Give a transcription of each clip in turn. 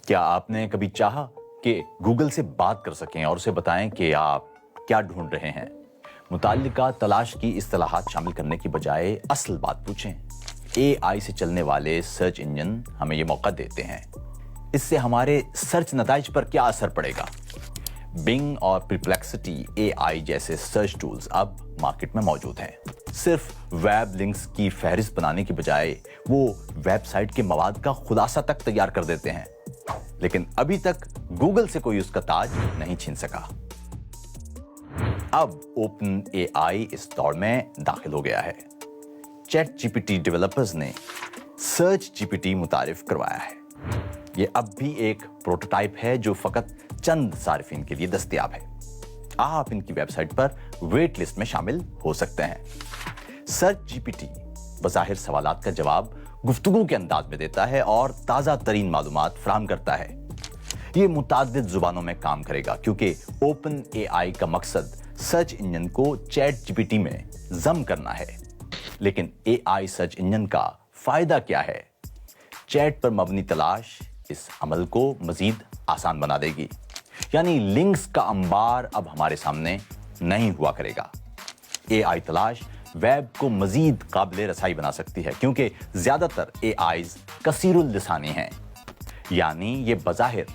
کیا آپ نے کبھی چاہا کہ گوگل سے بات کر سکیں اور اسے بتائیں کہ آپ کیا ڈھونڈ رہے ہیں؟ متعلقہ تلاش کی اصطلاحات شامل کرنے کی بجائے اصل بات پوچھیں۔ اے آئی سے چلنے والے سرچ انجن ہمیں یہ موقع دیتے ہیں۔ اس سے ہمارے سرچ نتائج پر کیا اثر پڑے گا؟ بنگ اور پرپلیکسٹی اے آئی جیسے سرچ ٹولز اب مارکیٹ میں موجود ہیں۔ صرف ویب لنکس کی فہرست بنانے کی بجائے وہ ویب سائٹ کے مواد کا خلاصہ تک تیار کر دیتے ہیں، لیکن ابھی تک گوگل سے کوئی اس کا تاج نہیں چھین سکا۔ اب اوپن اے آئی اس دوڑ میں داخل ہو گیا ہے۔ Chat G P T developers نے سرچ جی پی ٹی متعارف کروایا ہے۔ یہ اب بھی ایک پروٹوٹائپ ہے جو فقط چند صارفین کے لیے دستیاب ہے۔ آپ ان کی ویب سائٹ پر ویٹ لسٹ میں شامل ہو سکتے ہیں۔ سرچ جی پی ٹی بظاہر سوالات کا جواب گفتگو کے انداز میں دیتا ہے اور تازہ ترین معلومات فراہم کرتا ہے۔ یہ متعدد زبانوں میں کام کرے گا کیونکہ اوپن اے آئی کا مقصد سرچ انجن کو چیٹ جی پی ٹی میں ضم کرنا ہے۔ لیکن اے آئی سرچ انجن کا فائدہ کیا ہے؟ چیٹ پر مبنی تلاش اس عمل کو مزید آسان بنا دے گی، یعنی لنکس کا انبار اب ہمارے سامنے نہیں ہوا کرے گا۔ اے آئی تلاش ویب کو مزید قابل رسائی بنا سکتی ہے کیونکہ زیادہ تر اے آئیز کثیر اللسانی ہیں، یعنی یہ بظاہر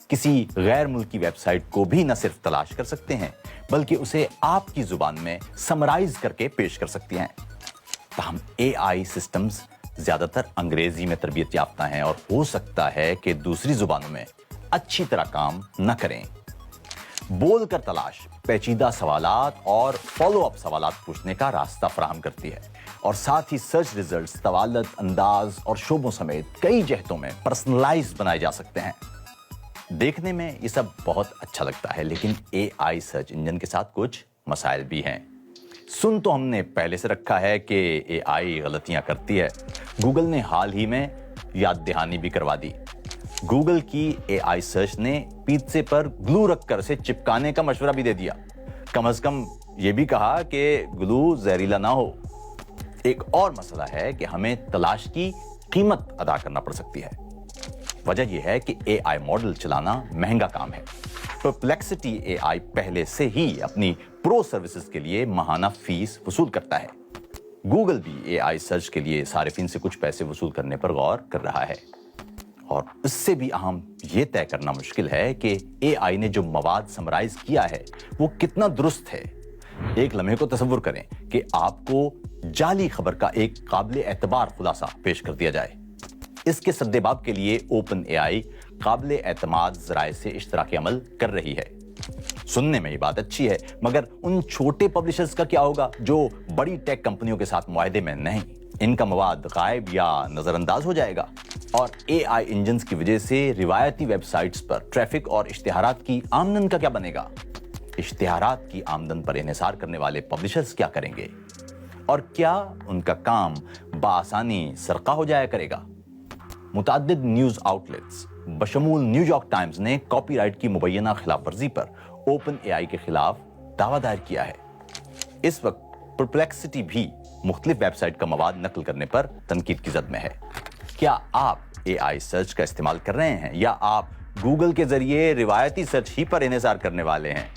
کسی غیر ملکی ویب سائٹ کو بھی نہ صرف تلاش کر سکتے ہیں بلکہ اسے آپ کی زبان میں سمرائز کر کے پیش کر سکتی ہیں۔ تاہم اے آئی سسٹمز زیادہ تر انگریزی میں تربیت یافتہ ہیں اور ہو سکتا ہے کہ دوسری زبانوں میں اچھی طرح کام نہ کریں۔ بول کر تلاش پیچیدہ سوالات اور فالو اپ سوالات پوچھنے کا راستہ فراہم کرتی ہے، اور ساتھ ہی سرچ ریزلٹس طوالت، انداز اور شعبوں سمیت کئی جہتوں میں پرسنلائز بنائے جا سکتے ہیں۔ دیکھنے میں یہ سب بہت اچھا لگتا ہے، لیکن اے آئی سرچ انجن کے ساتھ کچھ مسائل بھی ہیں۔ سن تو ہم نے پہلے سے رکھا ہے کہ اے آئی غلطیاں کرتی ہے۔ گوگل نے حال ہی میں یاد دہانی بھی کروا دی۔ گوگل کی اے آئی سرچ نے پیزے پر گلو رکھ کر اسے چپکانے کا مشورہ بھی دے دیا۔ کم از کم یہ بھی کہا کہ گلو زہریلا نہ ہو۔ ایک اور مسئلہ ہے کہ ہمیں تلاش کی قیمت ادا کرنا پڑ سکتی ہے۔ وجہ یہ ہے کہ اے آئی ماڈل چلانا مہنگا کام ہے۔ پرپلیکسٹی اے آئی پہلے سے ہی اپنی پرو سروسز کے لیے ماہانہ فیس وصول کرتا ہے۔ گوگل بھی اے آئی سرچ کے لیے صارفین سے کچھ پیسے وصول کرنے پر غور کر رہا ہے، اور اس سے بھی اہم یہ طے کرنا مشکل ہے کہ اے آئی نے جو مواد سمرائز کیا ہے وہ کتنا درست ہے۔ ایک لمحے کو تصور کریں کہ آپ کو جعلی خبر کا ایک قابل اعتبار خلاصہ پیش کر دیا جائے۔ اس کے سدباب کے لیے اوپن اے آئی قابل اعتماد ذرائع سے اشتراکی عمل کر رہی ہے۔ سننے میں یہ بات اچھی ہے، مگر ان چھوٹے پبلشرز کا کیا ہوگا جو بڑی ٹیک کمپنیوں کے ساتھ معاہدے میں نہیں؟ ان کا مواد غائب یا نظر انداز ہو جائے گا، اور اے آئی انجنز کی وجہ سے روایتی ویب سائٹس پر ٹریفک اور اشتہارات کی آمدن کا کیا بنے گا؟ اشتہارات کی آمدن پر انحصار کرنے والے پبلشرز کیا کریں گے؟ اور کیا ان کا کام بآسانی سرقہ ہو جایا کرے گا؟ متعدد نیوز آؤٹ لیٹس بشمول نیو یارک ٹائمز نے کاپی رائٹ کی مبینہ خلاف ورزی پر اوپن اے آئی کے خلاف دعویٰ دائر کیا ہے۔ اس وقت پرپلیکسٹی بھی مختلف ویب سائٹ کا مواد نقل کرنے پر تنقید کی زد میں ہے۔ کیا آپ اے آئی سرچ کا استعمال کر رہے ہیں یا آپ گوگل کے ذریعے روایتی سرچ ہی پر انحصار کرنے والے ہیں؟